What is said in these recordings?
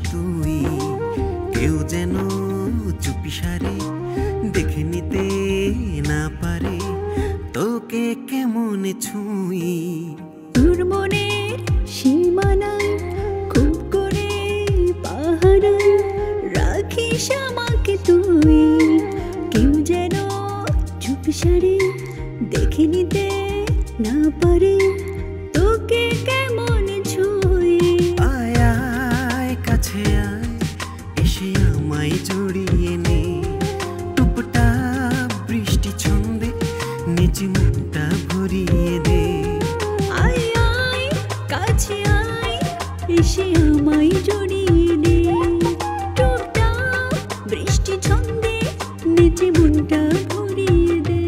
তুই কেউ যেন চুপিসারে দেখে নিতে না পারে তোকে কেমন ছুঁই। তোর মনের সীমানায় খুব করে পাহারা রাখিস আমাকে তুই কেউ যেন চুপিসারে দেখে নিতে না পারে তোকে কেমন ছুঁই। আয় আয় কাছে আয় এসে আমায় জড়িয়ে নে টুপটা বৃষ্টি ছন্দে নিচে মনটা ভরিয়ে দে। আয় আয় কাছে আয় এসে আমায় জড়িয়ে নে টুপটা বৃষ্টি ছন্দে নিচে মনটা ভরিয়ে দে।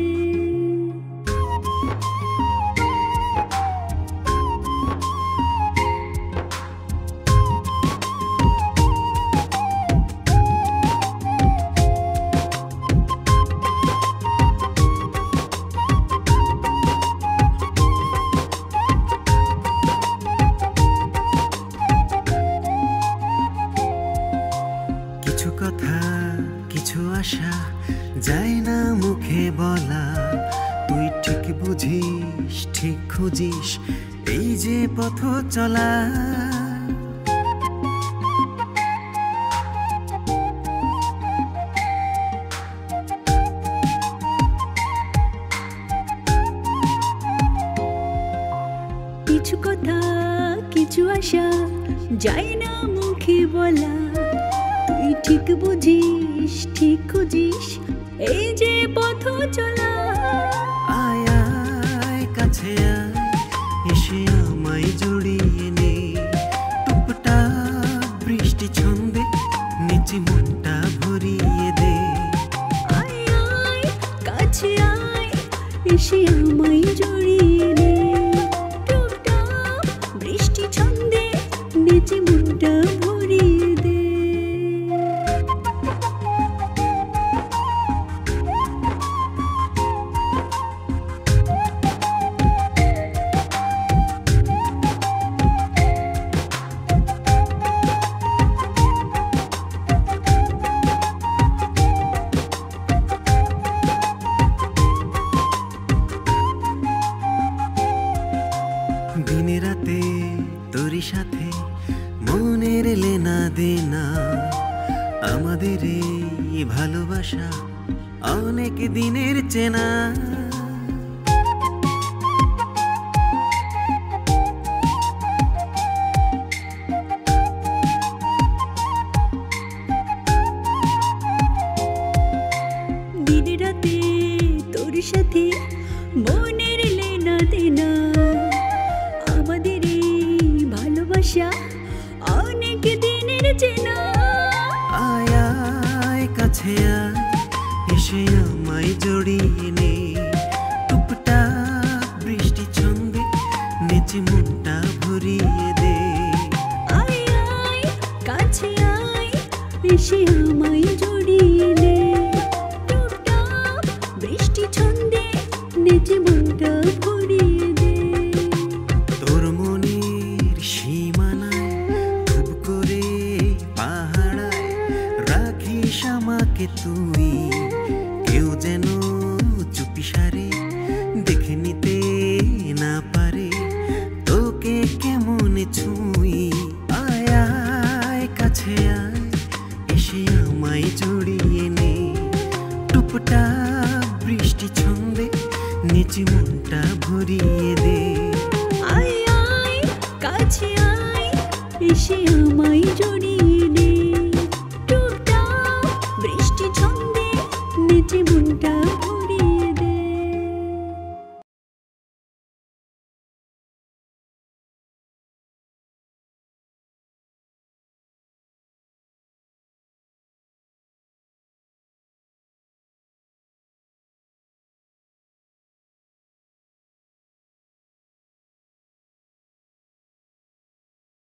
কিছু কথা কিছু আশা যায় না মুখে বলা তুই ঠিক বুঝিস ঠিক খুঁজিস এই যে পথ চলা। কিছু কথা কিছু আশা যায় না মুখে বলা তুই ঠিক বুঝিস ঠিক খুঁজিস এই যে পথ চলা। আয় আয় কাছে আয় এসে আমায় জড়িয়ে নে টুপটা বৃষ্টি ছন্দে নিচে মনটা ভরিয়ে দে। আয় আয় কাছে আয় এসে আমায় জড়িয়ে নে টুপটা বৃষ্টি ছন্দে নিচে মনটা ভরিয়ে দে। দিনে রাতে তোরই সাথে মনের লেনা দেনা আমাদের এই ভালোবাসা অনেক দিনের চেনা। দিনে রাতে তোর সাথে মনের লেনা দেনা আমাদের এই ভালোবাসা অনেক দিনের চেনা। আয় আয় কাছে আয় এসে আমায় জড়িয়ে নে টুপটা বৃষ্টি ছন্দে নিচে মনটা ভরিয়ে দে। আয় আয় কাছে আয় এসে আমায় জড়িয়ে নে টুপটা বৃষ্টি ছন্দে নিচে মনটা ভরিয়ে দে। তোর মনের সীমানায় খুব করে পাহাড়ায় রাখিস আমাকে তুই কেউ যেন চুপিসারে দেখে নিতে না পারে তোকে কেমন ছুঁই। আয় আয় কাছে আয় এসে আমায় জড়িয়ে নে টুপটা বৃষ্টি ছন্দে নিচে মনটা ভরিয়ে দে। আয় আয় কাছে আয় এসে আমায় জড়িয়ে নে টুপটা বৃষ্টি ছন্দে নিচে মনটা ভরিয়ে